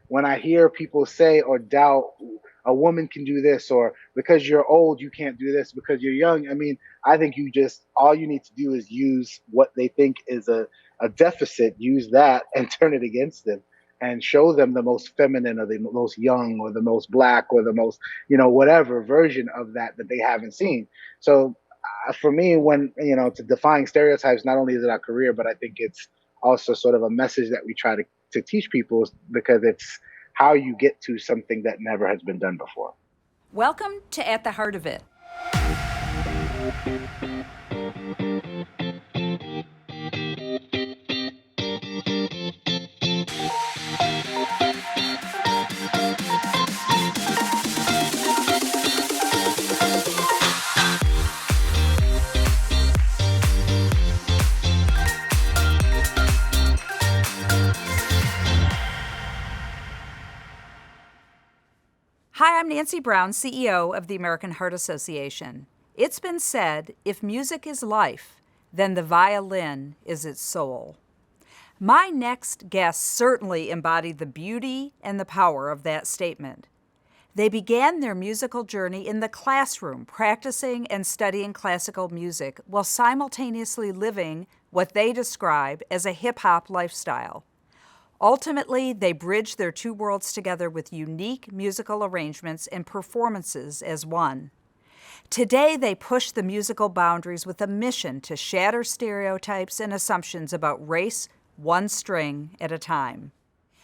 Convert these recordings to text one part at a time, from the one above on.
when I hear people say or doubt a woman can do this, or because you're old you can't do this because you're young. I mean, I think you just all you need to do is use what they think is a deficit, use that and turn it against them and show them the most feminine or the most young or the most black or the most, whatever version of that they haven't seen. So for me, when, to defying stereotypes, not only is it our career, but I think it's also sort of a message that we try to teach people, because it's how you get to something that never has been done before. Welcome to At the Heart of It. Hi, I'm Nancy Brown, CEO of the American Heart Association. It's been said, if music is life, then the violin is its soul. My next guest certainly embodied the beauty and the power of that statement. They began their musical journey in the classroom, practicing and studying classical music while simultaneously living what they describe as a hip-hop lifestyle. Ultimately, they bridged their two worlds together with unique musical arrangements and performances as one. Today, they push the musical boundaries with a mission to shatter stereotypes and assumptions about race, one string at a time.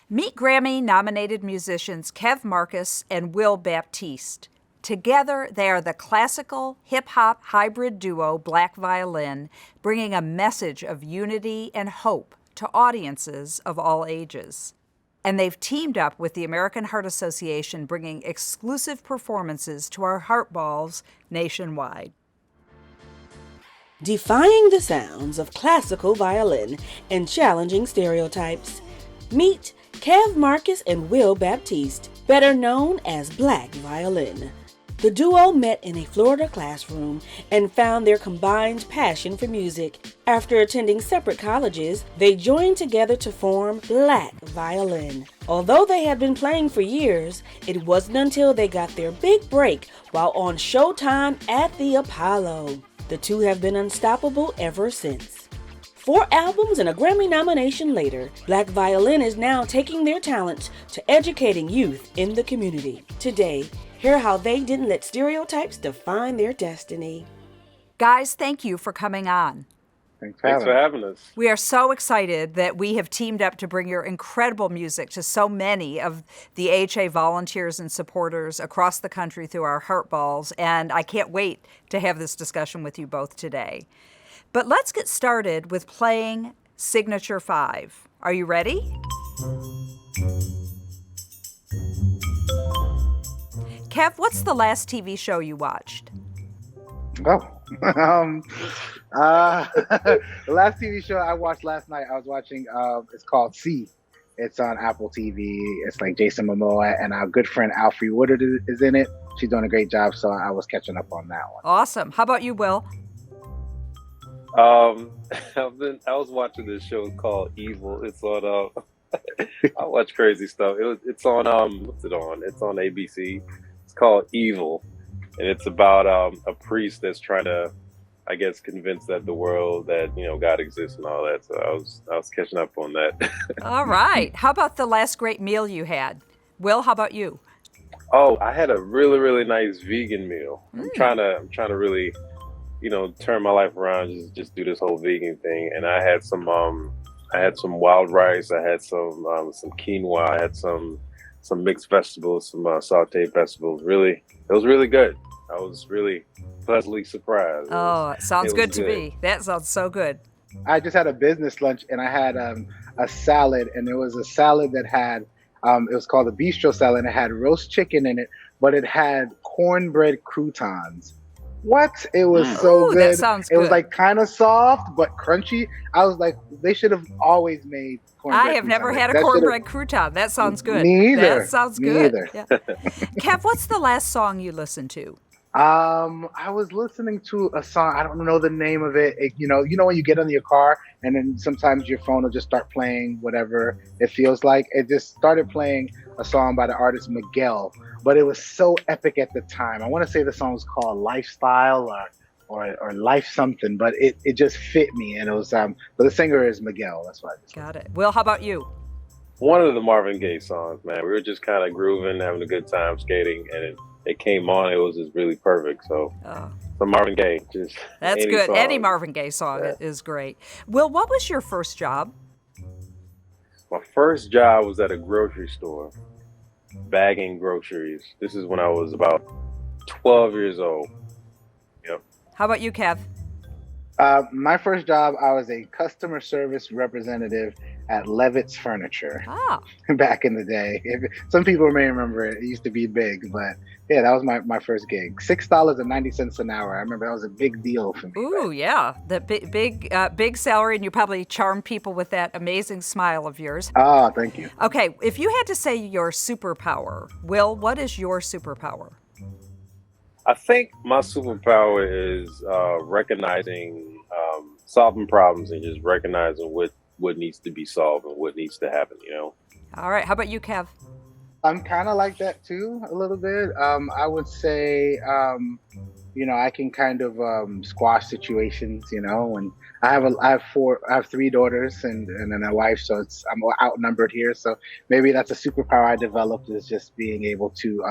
Meet Grammy-nominated musicians Kev Marcus and Will Baptiste. Together, they are the classical hip-hop hybrid duo Black Violin, bringing a message of unity and hope to audiences of all ages. And they've teamed up with the American Heart Association, bringing exclusive performances to our Heart Balls nationwide. Defying the sounds of classical violin and challenging stereotypes. Meet Kev Marcus and Will Baptiste, better known as Black Violin. The duo met in a Florida classroom and found their combined passion for music. After attending separate colleges, they joined together to form Black Violin. Although they had been playing for years, it wasn't until they got their big break while on Showtime at the Apollo. The two have been unstoppable ever since. 4 albums and a Grammy nomination later, Black Violin is now taking their talents to educating youth in the community. Today, hear how they didn't let stereotypes define their destiny. Guys, thank you for coming on. Thanks for having us. We are so excited that we have teamed up to bring your incredible music to so many of the AHA volunteers and supporters across the country through our Heart Balls, and I can't wait to have this discussion with you both today. But let's get started with playing Signature 5. Are you ready? Kev, what's the last TV show you watched? Oh, the last TV show I watched last night, I was watching, it's called C. It's on Apple TV. It's like Jason Momoa and our good friend Alfre Woodard is in it. She's doing a great job, so I was catching up on that one. Awesome. How about you, Will? I was watching this show called Evil. It's on I watch crazy stuff. It's on what's it on? It's on ABC. It's called Evil, and it's about a priest that's trying to, I guess, convince that the world that God exists and all that. So I was catching up on that. All right. How about the last great meal you had? Will, how about you? Oh, I had a really, really nice vegan meal. I'm trying to really, turn my life around, just do this whole vegan thing. And I had some wild rice. I had some quinoa. I had some mixed vegetables, some sauteed vegetables. Really, it was really good. I was really pleasantly surprised. Oh, it sounds good to me. That sounds so good. I just had a business lunch and I had a salad, and it was a salad that had, it was called a bistro salad, and it had roast chicken in it, but it had cornbread croutons. What? It was so Ooh, good. That sounds good. It was like kind of soft but crunchy. I was like, they should have always made cornbread. I have never croutons. had a That cornbread crouton. That sounds good. Me either. That sounds Me good. either. Yeah. Kev, what's the last song you listened to? I was listening to a song. I don't know the name of it. You know when you get in your car and then sometimes your phone will just start playing whatever it feels like. It just started playing a song by the artist Miguel, but it was so epic at the time. I want to say the song was called Lifestyle or Life something, but it just fit me, and it was but the singer is Miguel. That's why I just Got listened. it. Will, how about you? One of the Marvin Gaye songs, man. We were just kind of grooving, having a good time skating, and it came on. It was just really perfect. So, Uh, some Marvin Gaye, just that's any good. Any song. Marvin Gaye song Yeah. is great. Will, what was your first job? My first job was at a grocery store, bagging groceries. This is when I was about 12 years old. Yep. How about you, Kev? My first job, I was a customer service representative at Levitt's Furniture Ah, back in the day. Some people may remember it. It used to be big, but yeah, that was my first gig. $6.90 an hour. I remember that was a big deal for me. ooh, yeah. The big salary, and you probably charm people with that amazing smile of yours. Ah, thank you. Okay, if you had to say your superpower, Will, what is your superpower? I think my superpower is recognizing, solving problems, and just recognizing what needs to be solved and what needs to happen. All right, how about you, Kev? I'm kind of like that too, a little bit. I would say, I can kind of squash situations. And I have three daughters and then a wife, so I'm outnumbered here. So maybe that's a superpower I developed, is just being able to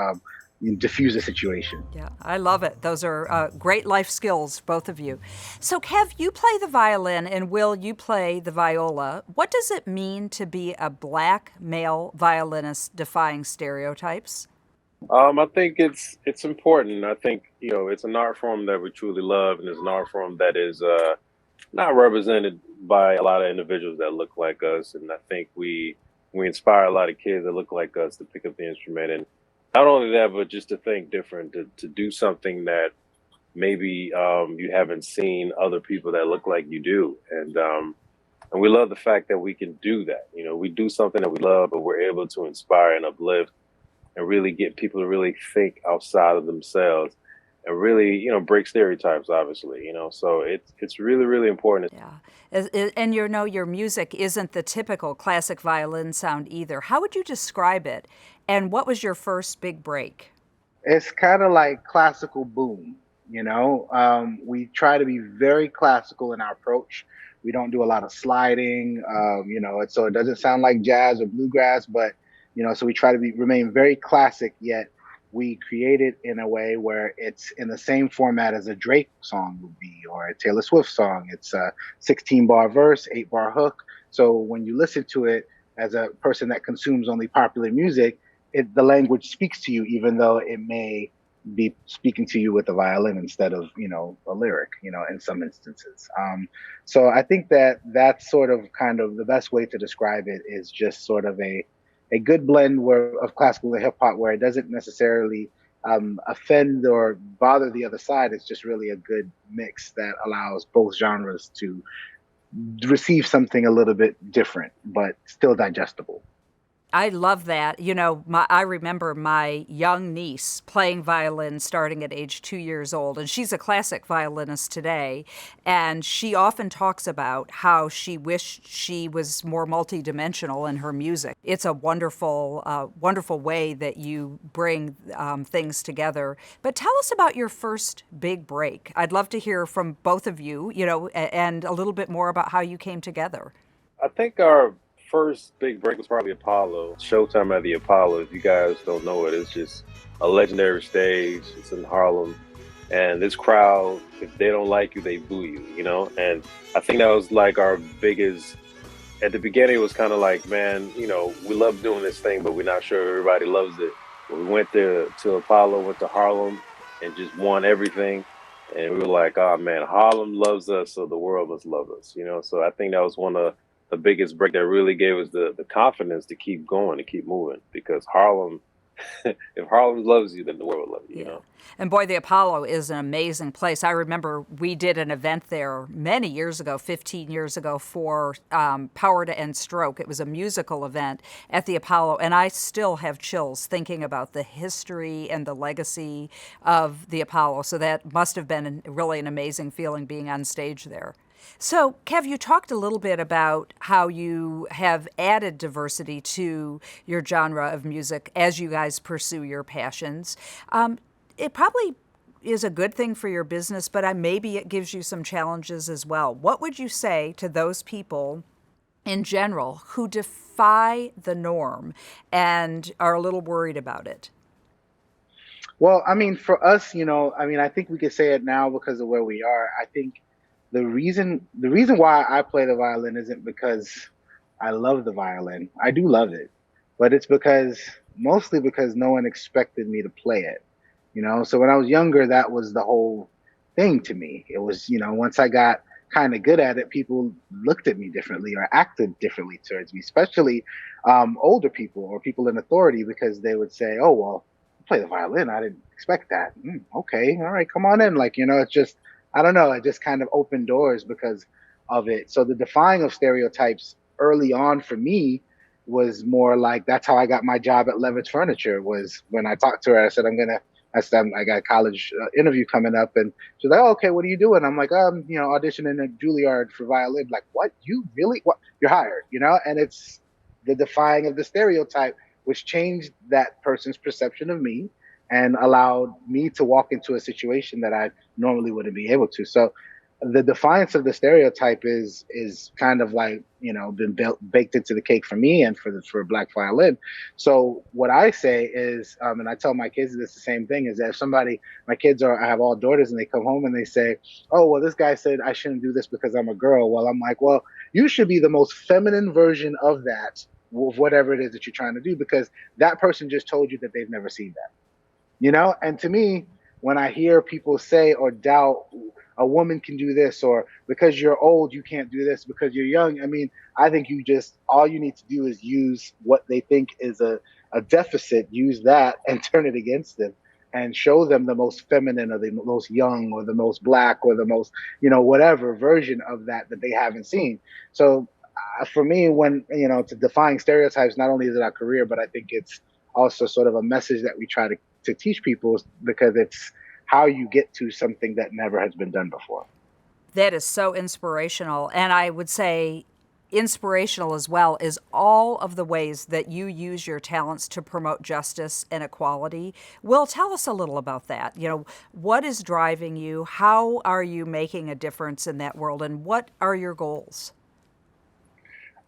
diffuse a situation. Yeah, I love it. Those are great life skills, both of you. So, Kev, you play the violin, and Will, you play the viola. What does it mean to be a black male violinist defying stereotypes? I think it's important. I think it's an art form that we truly love, and it's an art form that is not represented by a lot of individuals that look like us. And I think we inspire a lot of kids that look like us to pick up the instrument, and not only that, but just to think different, to do something that maybe you haven't seen other people that look like you do, and we love the fact that we can do that. We do something that we love, but we're able to inspire and uplift and really get people to really think outside of themselves and really, break stereotypes, obviously. So it's really, really important. Yeah. And your music isn't the typical classic violin sound either. How would you describe it? And what was your first big break? It's kind of like classical boom. We try to be very classical in our approach. We don't do a lot of sliding. So it doesn't sound like jazz or bluegrass, but so we try to remain very classic, yet we create it in a way where it's in the same format as a Drake song would be, or a Taylor Swift song. It's a 16 bar verse, 8 bar hook. So when you listen to it as a person that consumes only popular music, the language speaks to you, even though it may be speaking to you with a violin instead of a lyric, in some instances. So I think that that's sort of kind of the best way to describe it, is just sort of a good blend of classical and hip hop, where it doesn't necessarily offend or bother the other side. It's just really a good mix that allows both genres to receive something a little bit different, but still digestible. I love that. I remember my young niece playing violin starting at age 2 years old, and she's a classic violinist today. And she often talks about how she wished she was more multidimensional in her music. It's a wonderful way that you bring things together. But tell us about your first big break. I'd love to hear from both of you, and a little bit more about how you came together. I think our first big break was probably Apollo. Showtime at the Apollo. If you guys don't know it, it's just a legendary stage. It's in Harlem. And this crowd, if they don't like you, they boo you. And I think that was like our biggest, at the beginning, it was kind of like, man, we love doing this thing, but we're not sure everybody loves it. But we went to Apollo, went to Harlem, and just won everything. And we were like, oh man, Harlem loves us, so the world must love us. So I think that was one of the biggest break that really gave us the confidence to keep going, to keep moving, because Harlem if Harlem loves you, then the world will love you. You Yeah. know. And boy, the Apollo is an amazing place. I remember we did an event there many years ago, 15 years ago, for Power to End Stroke. It was a musical event at the Apollo, and I still have chills thinking about the history and the legacy of the Apollo. So that must have been really an amazing feeling being on stage there. So, Kev, you talked a little bit about how you have added diversity to your genre of music as you guys pursue your passions. It probably is a good thing for your business, but maybe it gives you some challenges as well. What would you say to those people in general who defy the norm and are a little worried about it? Well, I mean, for us, I mean, I think we could say it now because of where we are. I think the reason why I play the violin isn't because I love the violin. I do love it, but it's because mostly because no one expected me to play it. So when I was younger, that was the whole thing to me. It was, once I got kind of good at it, people looked at me differently or acted differently towards me, especially older people or people in authority, because they would say, "Oh, well, you play the violin. I didn't expect that. Okay, all right, come on in." Like, it's just, I don't know, it just kind of opened doors because of it. So the defying of stereotypes early on for me was more like that's how I got my job at Levitt's Furniture. Was when I talked to her, I said, I said, I got a college interview coming up, and she's like, "Oh, okay, what are you doing?" I'm like, auditioning at Juilliard for violin." Like, what? You really? What? You're hired, And it's the defying of the stereotype, which changed that person's perception of me and allowed me to walk into a situation that I normally wouldn't be able to. So the defiance of the stereotype is kind of like, been baked into the cake for me and for Black Violin. So what I say is, and I tell my kids this the same thing, is that if my kids I have all daughters, and they come home and they say, "Oh, well, this guy said I shouldn't do this because I'm a girl." Well, I'm like, well, you should be the most feminine version of that, of whatever it is that you're trying to do, because that person just told you that they've never seen that. And to me, when I hear people say or doubt a woman can do this, or because you're old you can't do this because you're young, I mean, I think all you need to do is use what they think is a deficit, use that and turn it against them, and show them the most feminine or the most young or the most black or the most, whatever version of that they haven't seen. So for me, when, to defying stereotypes, not only is it our career, but I think it's also sort of a message that we try to teach people, because it's how you get to something that never has been done before. That is so inspirational. And I would say inspirational as well is all of the ways that you use your talents to promote justice and equality. Will, tell us a little about that. What is driving you? How are you making a difference in that world? And what are your goals?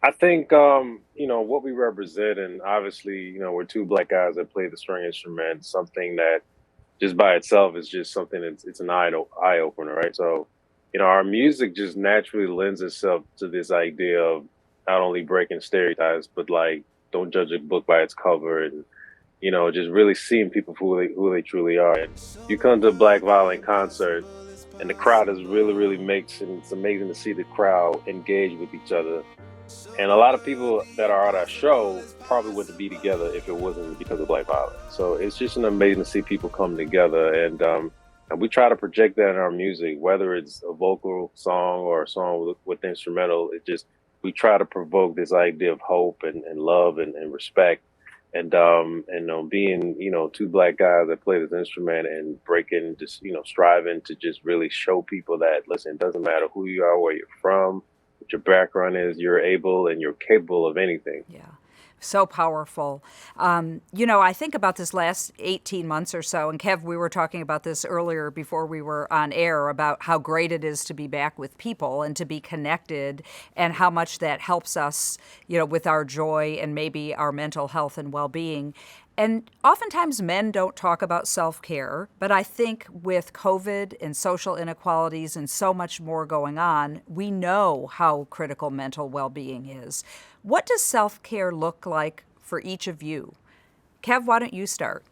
I think what we represent, and obviously, we're two black guys that play the string instrument. Something that just by itself is just something it's an eye opener, right? So, our music just naturally lends itself to this idea of not only breaking stereotypes, but like don't judge a book by its cover, and just really seeing people for who they truly are. And you come to a Black Violin concert, and the crowd is really mixed, and it's amazing to see the crowd engage with each other. And a lot of people that are at our show probably wouldn't be together if it wasn't because of Black Violin. So it's just an amazing to see people come together, and we try to project that in our music, whether it's a vocal song or a song with instrumental. We try to provoke this idea of hope and love and respect, and being two black guys that play this instrument and breaking, just striving to just really show people that, listen, it doesn't matter who you are, where you're from, what your background is, you're able and you're capable of anything. Yeah. So powerful. I think about this last 18 months or so, and Kev, we were talking about this earlier before we were on air, about how great it is to be back with people and to be connected, and how much that helps us, with our joy and maybe our mental health and well-being. And oftentimes men don't talk about self-care, but I think with COVID and social inequalities and so much more going on, we know how critical mental well-being is. What does self-care look like for each of you? Kev, why don't you start?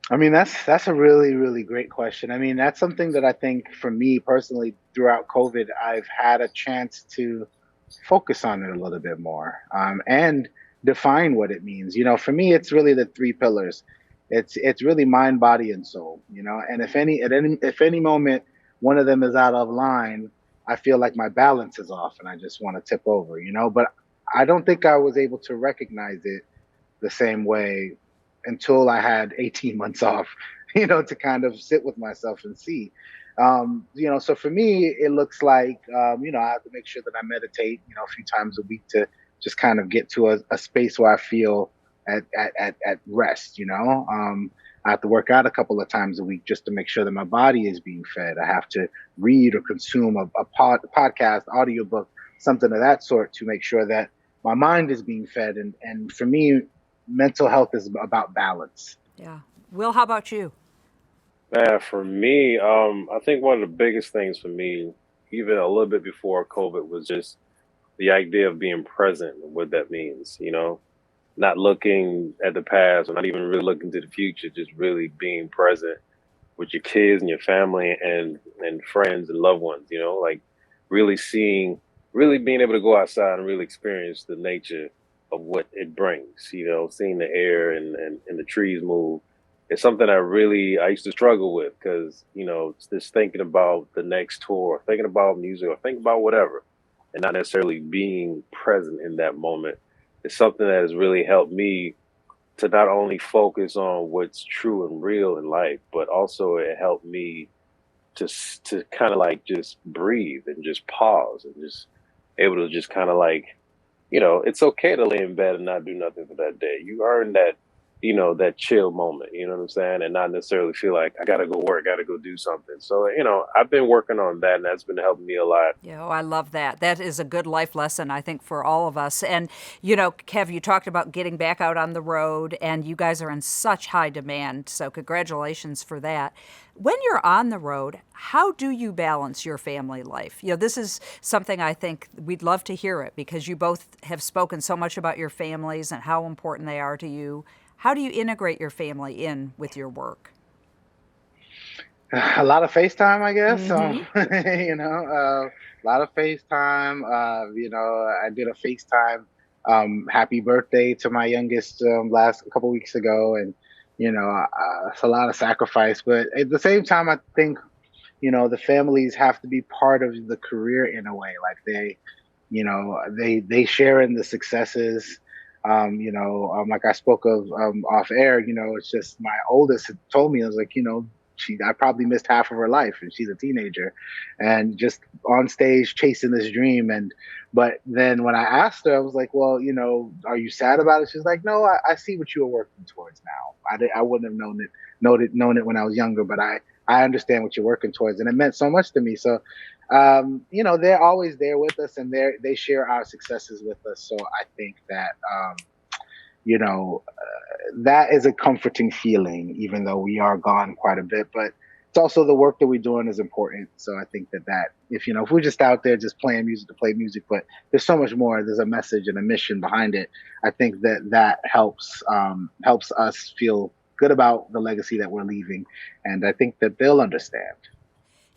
I mean, that's a really, really great question. I mean, that's something that I think for me personally throughout COVID, I've had a chance to focus on it a little bit more. And define what it means. For me, it's really the three pillars. It's really mind, body, and soul. And if any moment one of them is out of line, I feel like my balance is off and I just want to tip over. But I don't think I was able to recognize it the same way until I had 18 months off, to kind of sit with myself and see. So for me, it looks like, I have to make sure that I meditate, a few times a week to just kind of get to a space where I feel at rest. I have to work out a couple of times a week just to make sure that my body is being fed. I have to read or consume a podcast, audiobook, something of that sort to make sure that my mind is being fed. And for me, mental health is about balance. Yeah. Will, how about you? Man, for me, I think one of the biggest things for me, even a little bit before COVID, was just the idea of being present and what that means, not looking at the past or not even really looking to the future, just really being present with your kids and your family and friends and loved ones, like really seeing, really being able to go outside and really experience the nature of what it brings, seeing the air and the trees move. It's something I used to struggle with because, just thinking about the next tour, thinking about music or thinking about whatever, and not necessarily being present in that moment. It's something that has really helped me to not only focus on what's true and real in life, but also it helped me to kind of like just breathe and just pause and just able to just kind of like, it's okay to lay in bed and not do nothing for that day. You earn that, that chill moment, you know what I'm saying? And not necessarily feel like I got to go work, got to go do something. So, I've been working on that and that's been helping me a lot. Yeah, I love that. That is a good life lesson, I think, for all of us. And, Kev, you talked about getting back out on the road, and you guys are in such high demand. So congratulations for that. When you're on the road, how do you balance your family life? This is something I think we'd love to hear it because you both have spoken so much about your families and how important they are to you. How do you integrate your family in with your work? A lot of FaceTime, I guess. Mm-hmm. A lot of FaceTime. I did a FaceTime happy birthday to my youngest last a couple weeks ago, and it's a lot of sacrifice. But at the same time, I think the families have to be part of the career in a way. Like they share in the successes. Like I spoke of off air. It's just my oldest had told me, I was like, I probably missed half of her life, and she's a teenager, and just on stage chasing this dream. But then when I asked her, I was like, well, are you sad about it? She's like, no, I see what you were working towards now. I wouldn't have known it when I was younger, but I understand what you're working towards, and it meant so much to me. So, they're always there with us, and they share our successes with us. So I think that, you know, that is a comforting feeling, even though we are gone quite a bit. But it's also the work that we're doing is important. So I think that if we're just out there just playing music to play music, but there's so much more. There's a message and a mission behind it. I think that helps us feel good about the legacy that we're leaving, and I think that they'll understand.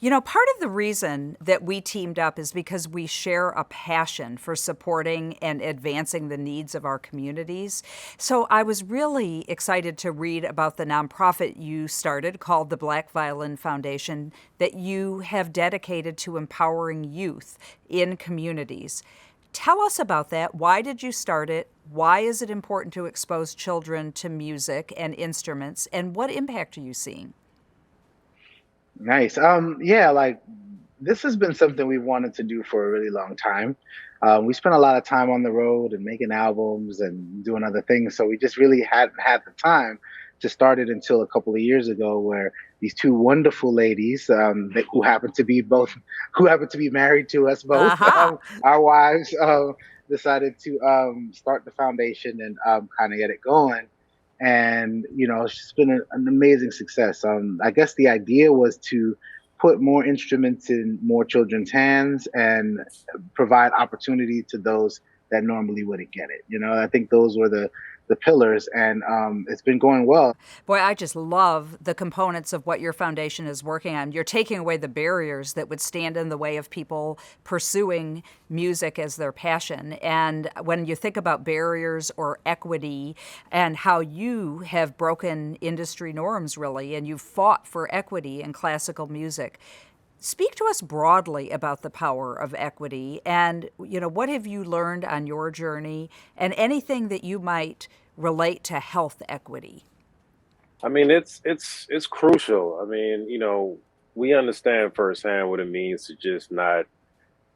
Part of the reason that we teamed up is because we share a passion for supporting and advancing the needs of our communities. So I was really excited to read about the nonprofit you started called the Black Violin Foundation that you have dedicated to empowering youth in communities. Tell us about that. Why did you start it? Why is it important to expose children to music and instruments? And what impact are you seeing? Nice. Yeah, like this has been something we wanted to do for a really long time. We spent a lot of time on the road and making albums and doing other things, so we just really hadn't had the time to start it until a couple of years ago, where these two wonderful ladies, who happen to be married to us both, Aha! our wives, decided to start the foundation and kind of get it going. And it's just been an amazing success. I guess the idea was to put more instruments in more children's hands and provide opportunity to those that normally wouldn't get it. I think those were the pillars, and it's been going well. Boy, I just love the components of what your foundation is working on. You're taking away the barriers that would stand in the way of people pursuing music as their passion. And when you think about barriers or equity and how you have broken industry norms, really, and you've fought for equity in classical music, speak to us broadly about the power of equity and, what have you learned on your journey and anything that you might relate to health equity? I mean, it's crucial. I mean, we understand firsthand what it means to just not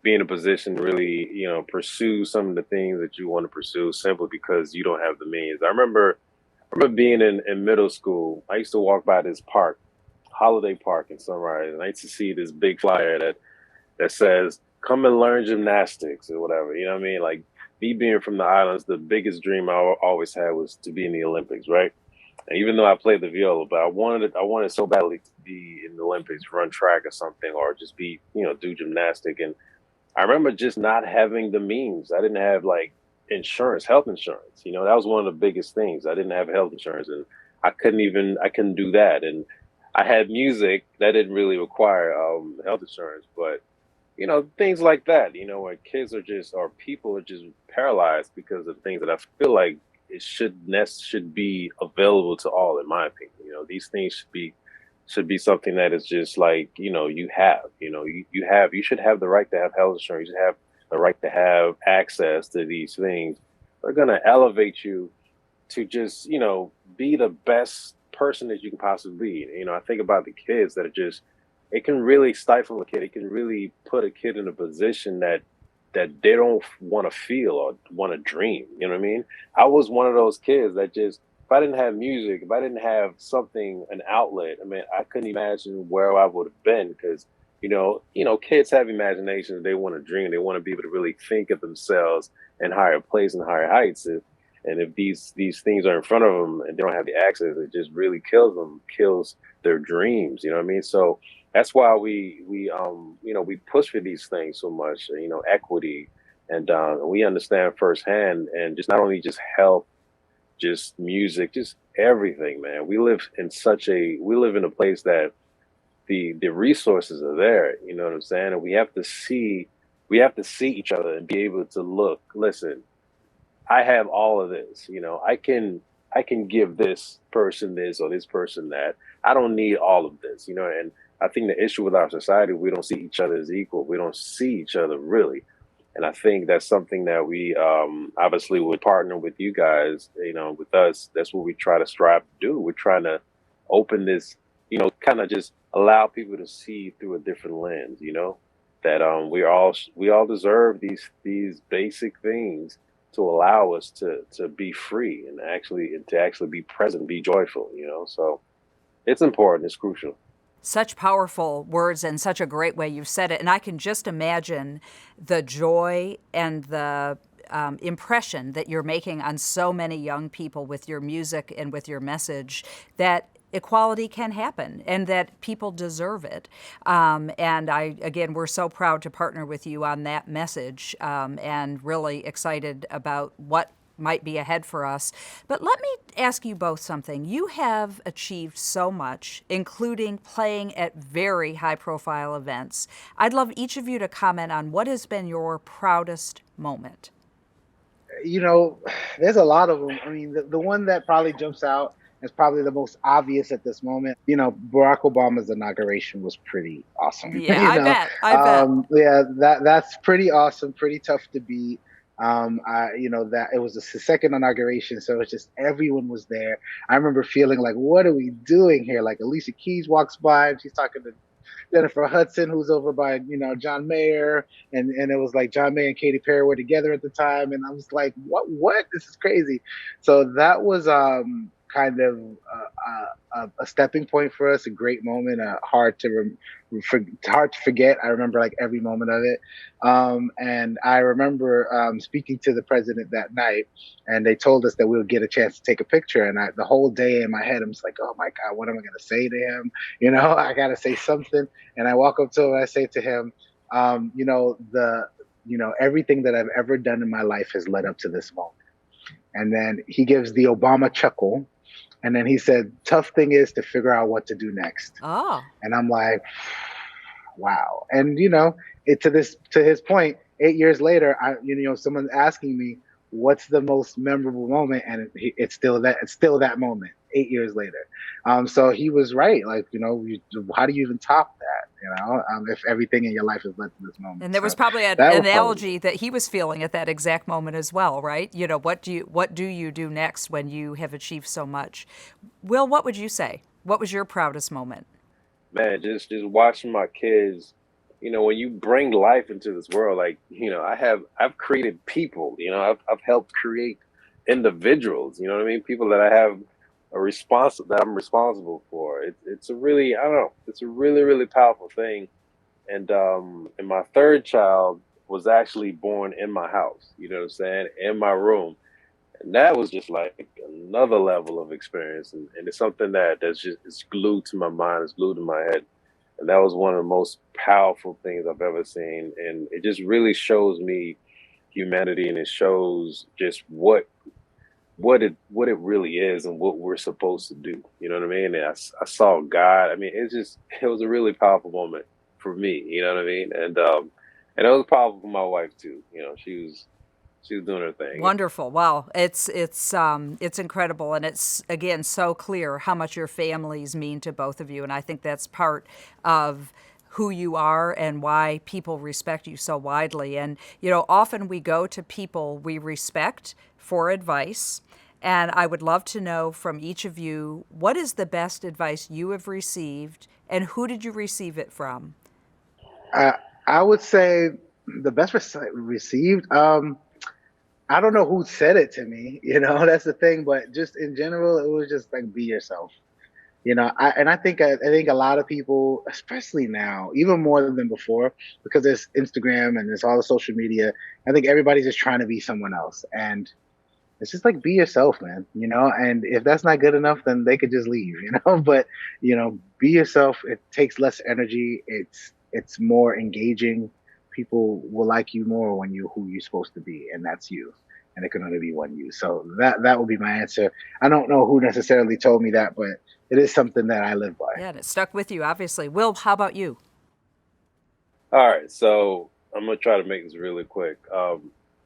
be in a position to really, pursue some of the things that you want to pursue simply because you don't have the means. I remember being in middle school. I used to walk by this park, Holiday Park in Sunrise, and I used to see this big flyer that says, "Come and learn gymnastics" or whatever. You know what I mean? Like me being from the islands, the biggest dream always had was to be in the Olympics, right? And even though I played the viola, but I wanted so badly to be in the Olympics, run track or something, or just be, do gymnastic. And I remember just not having the means. I didn't have like insurance, health insurance. That was one of the biggest things. I didn't have health insurance, and I couldn't do that. And I had music that didn't really require health insurance, but things like that. Where kids are just or people are just paralyzed because of things that I feel like it should be available to all, in my opinion. These things should be something that is just like you should have the right to have health insurance. You should have the right to have access to these things. They're gonna elevate you to just be the best person that you can possibly be. I think about the kids that are just it can really stifle a kid. It can really put a kid in a position that they don't want to feel or want to dream. You know what I mean? I was one of those kids that just, if I didn't have music, if I didn't have something, an outlet, I mean, I couldn't imagine where I would have been because, kids have imaginations. They want to dream. They want to be able to really think of themselves in higher place and higher heights. And if these things are in front of them and they don't have the access, it just really kills their dreams. You know what I mean? So that's why we push for these things so much. Equity, and we understand firsthand, and just not only just health, just music, just everything, man. We live in a place that the resources are there. You know what I'm saying? And we have to see each other and be able to listen. I have all of this. I can give this person this or this person that. I don't need all of this. And I think the issue with our society, we don't see each other as equal. We don't see each other really. And I think that's something that we obviously would partner with you guys, with us. That's what we try to strive to do. We're trying to open this, kind of just allow people to see through a different lens, that we all deserve these basic things to allow us to be free and to actually be present, be joyful, So it's important. It's crucial. Such powerful words and such a great way you've said it. And I can just imagine the joy and the impression that you're making on so many young people with your music and with your message that equality can happen and that people deserve it. Again, we're so proud to partner with you on that message and really excited about what might be ahead for us. But let me ask you both something. You have achieved so much, including playing at very high-profile events. I'd love each of you to comment on what has been your proudest moment. There's a lot of them. I mean, the one that probably jumps out is probably the most obvious at this moment. Barack Obama's inauguration was pretty awesome. Yeah, I bet. Yeah, that's pretty awesome, pretty tough to beat. That it was his second inauguration, so it's just everyone was there. I remember feeling like, what are we doing here? Like Alicia Keys walks by and she's talking to Jennifer Hudson, who's over by John Mayer, and it was like John Mayer and Katy Perry were together at the time, and I was like, what? This is crazy. So that was kind of a stepping point for us, a great moment, hard to forget. I remember like every moment of it. And I remember speaking to the president that night, and they told us that we would get a chance to take a picture. And the whole day in my head, I'm just like, oh my God, what am I going to say to him? I got to say something. And I walk up to him and I say to him, everything that I've ever done in my life has led up to this moment. And then he gives the Obama chuckle. And then he said, tough thing is to figure out what to do next. Oh, And I'm like, wow. And to his point, 8 years later, someone's asking me what's the most memorable moment, and it's still that moment 8 years later. So he was right. Like, how do you even top that? If everything in your life has led to this moment. and there was So probably an that would analogy that he was feeling at that exact moment as well, right? What do you do next when you have achieved so much? Will, what would you say? What was your proudest moment? Man, just watching my kids, when you bring life into this world, like, I've created people, I've helped create individuals, you know what I mean? People that I have that I'm responsible for. It's a really, I don't know, it's a really, really powerful thing. And my third child was actually born in my house, you know what I'm saying? In my room. And that was just like another level of experience. And it's something that's just, it's glued to my mind, it's glued to my head. And that was one of the most powerful things I've ever seen. And it just really shows me humanity, and it shows just what it really is and what we're supposed to do. You know what I mean? And I saw God. I mean, it was a really powerful moment for me. You know what I mean? And it was powerful for my wife too. She was doing her thing. Wonderful. Wow. It's incredible. And it's, again, so clear how much your families mean to both of you. And I think that's part of who you are and why people respect you so widely. And, often we go to people we respect for advice. And I would love to know from each of you, what is the best advice you have received, and who did you receive it from? I would say the best received. I don't know who said it to me, that's the thing, but just in general, it was just like, be yourself. I think a lot of people, especially now, even more than before, because there's Instagram and there's all the social media, I think everybody's just trying to be someone else. And it's just like, be yourself, man, and if that's not good enough, then they could just leave, but, be yourself. It takes less energy. It's more engaging. People will like you more when you're who you're supposed to be, and that's you. And it can only be one you. So that would be my answer. I don't know who necessarily told me that, but it is something that I live by. Yeah, and it stuck with you, obviously. Will, how about you? All right, so I'm gonna try to make this really quick.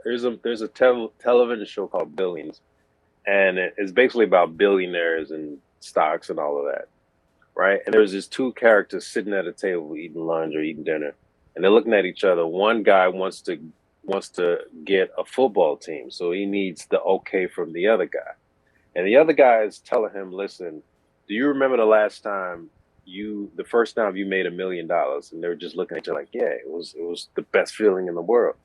There's a television show called Billions, and it's basically about billionaires and stocks and all of that, right? And there's these two characters sitting at a table eating lunch or eating dinner, and they're looking at each other. One guy wants to get a football team, so he needs the okay from the other guy, and the other guy is telling him, "Listen, do you remember the first time you made $1 million?" And they're just looking at you like, "Yeah, it was the best feeling in the world."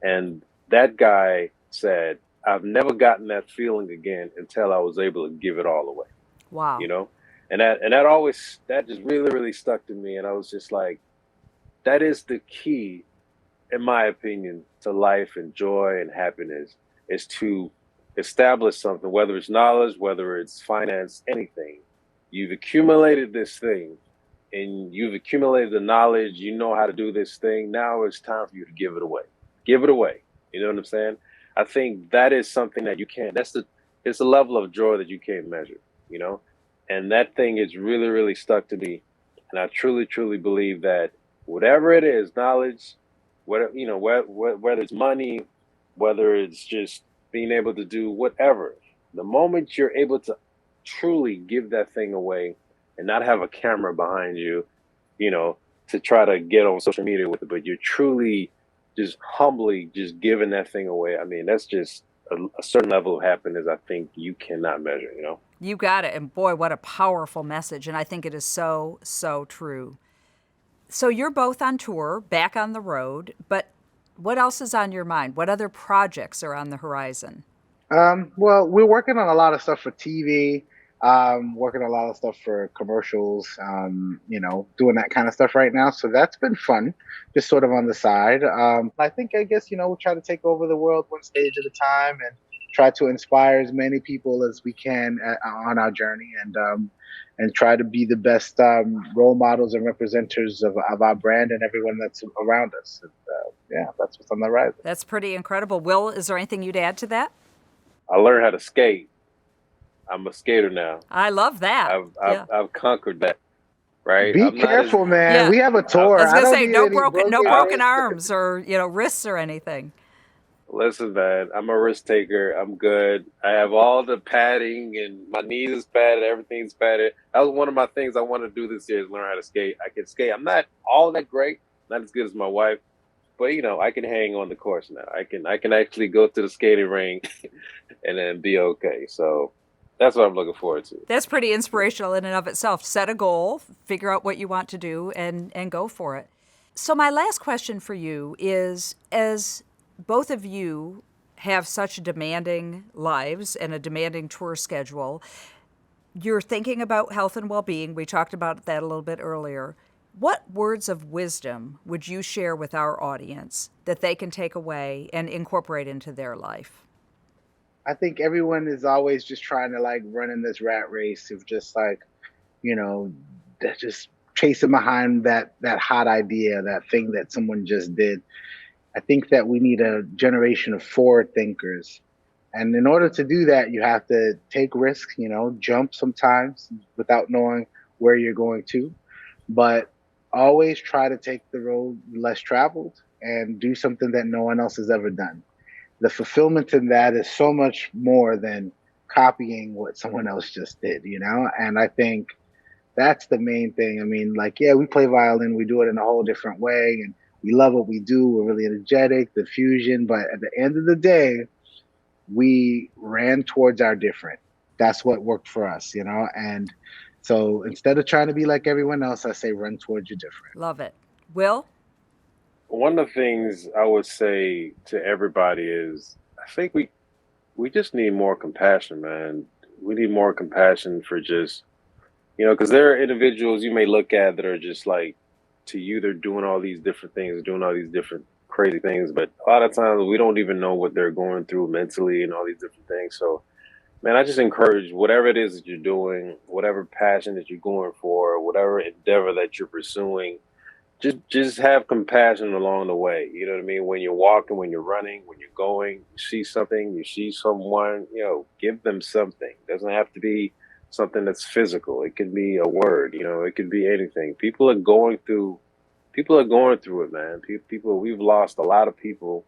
And that guy said, "I've never gotten that feeling again until I was able to give it all away." Wow. And that just really, really stuck to me. And I was just like, that is the key, in my opinion, to life and joy and happiness, is to establish something, whether it's knowledge, whether it's finance, anything. You've accumulated this thing, and you've accumulated the knowledge, you know how to do this thing. Now it's time for you to give it away. Give it away. You know what I'm saying? I think that is something that it's a level of joy that you can't measure, And that thing is really, really stuck to me. And I truly, truly believe that whatever it is, knowledge, whether it's money, whether it's just being able to do whatever, the moment you're able to truly give that thing away and not have a camera behind you, to try to get on social media with it, but you're truly just humbly just giving that thing away. I mean, that's just a certain level of happiness I think you cannot measure, You got it. And boy, what a powerful message. And I think it is so, so true. So you're both on tour, back on the road, but what else is on your mind? What other projects are on the horizon? Well, we're working on a lot of stuff for TV, working on a lot of stuff for commercials, doing that kind of stuff right now. So that's been fun, just sort of on the side. I guess, we'll try to take over the world one stage at a time and try to inspire as many people as we can on our journey, and try to be the best role models and representatives of our brand and everyone that's around us. And, yeah, that's what's on the horizon. That's pretty incredible. Will, is there anything you'd add to that? I learned how to skate. I'm a skater now. I love that. I've conquered that. Right. Be careful, man. Yeah. We have a tour. I was gonna say no broken arms or wrists or anything. Listen, man, I'm a risk taker. I'm good. I have all the padding, and my knees is padded. Everything's padded. That was one of my things I wanted to do this year, is learn how to skate. I can skate. I'm not all that great, not as good as my wife, but I can hang on the course now. I can actually go to the skating rink and then be okay. So that's what I'm looking forward to. That's pretty inspirational in and of itself. Set a goal, figure out what you want to do, and go for it. So my last question for you is, as both of you have such demanding lives and a demanding tour schedule, you're thinking about health and well-being. We talked about that a little bit earlier. What words of wisdom would you share with our audience that they can take away and incorporate into their life? I think everyone is always just trying to run in this rat race of just that just chasing behind that hot idea, that thing that someone just did. I think that we need a generation of forward thinkers. And in order to do that, you have to take risks, jump sometimes without knowing where you're going to, but always try to take the road less traveled and do something that no one else has ever done. The fulfillment in that is so much more than copying what someone else just did, And I think that's the main thing. I mean, we play violin, we do it in a whole different way, and we love what we do. We're really energetic, the fusion, but at the end of the day, we ran towards our different. That's what worked for us, And so instead of trying to be like everyone else, I say run towards your different. Love it. Will? One of the things I would say to everybody is, I think we just need more compassion, man. We need more compassion for just, because there are individuals you may look at that are just to you, they're doing all these different things, doing all these different crazy things, but a lot of times we don't even know what they're going through mentally and all these different things. So, man, I just encourage whatever it is that you're doing, whatever passion that you're going for, whatever endeavor that you're pursuing, just have compassion along the way. You know what I mean? When you're walking, when you're running, when you're going, you see something, you see someone, give them something. It doesn't have to be something that's physical. It could be a word, it could be anything. People are going through it, man. We've lost a lot of people.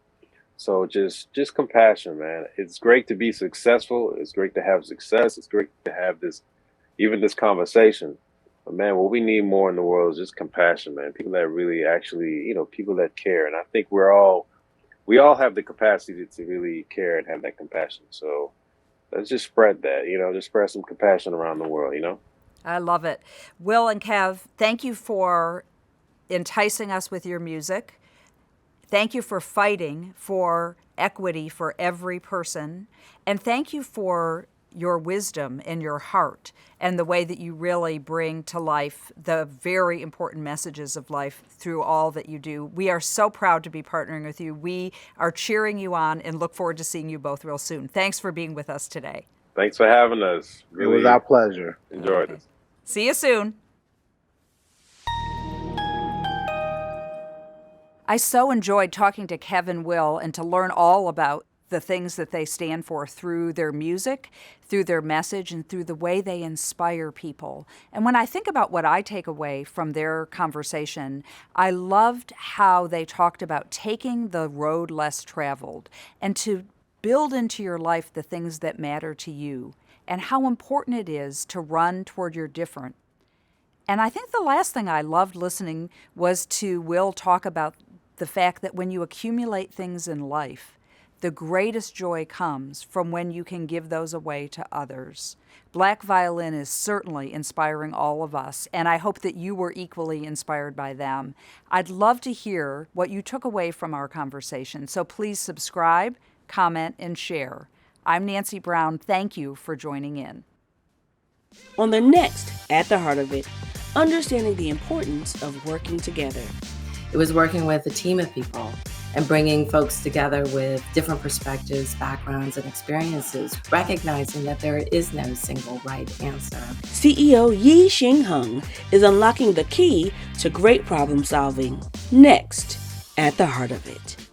So just compassion, man. It's great to be successful. It's great to have success. It's great to have this conversation. But man, what we need more in the world is just compassion, man. People that really actually, people that care. And I think we all have the capacity to really care and have that compassion. So let's just spread that, just spread some compassion around the world, I love it. Will and Kev, thank you for enticing us with your music. Thank you for fighting for equity for every person. And thank you for your wisdom and your heart and the way that you really bring to life the very important messages of life through all that you do. We are so proud to be partnering with you. We are cheering you on and look forward to seeing you both real soon. Thanks for being with us today. Thanks for having us. Really, it was our pleasure. Enjoyed it. See you soon. I so enjoyed talking to Kev and Will and to learn all about the things that they stand for through their music, through their message, and through the way they inspire people. And when I think about what I take away from their conversation, I loved how they talked about taking the road less traveled and to build into your life the things that matter to you and how important it is to run toward your different. And I think the last thing I loved listening was to Will talk about the fact that when you accumulate things in life, the greatest joy comes from when you can give those away to others. Black Violin is certainly inspiring all of us, and I hope that you were equally inspired by them. I'd love to hear what you took away from our conversation, so please subscribe, comment, and share. I'm Nancy Brown. Thank you for joining in. On the next At the Heart of It, understanding the importance of working together. It was working with a team of people and bringing folks together with different perspectives, backgrounds, and experiences, recognizing that there is no single right answer. CEO Yi Xing Hung is unlocking the key to great problem solving. Next, at the heart of it.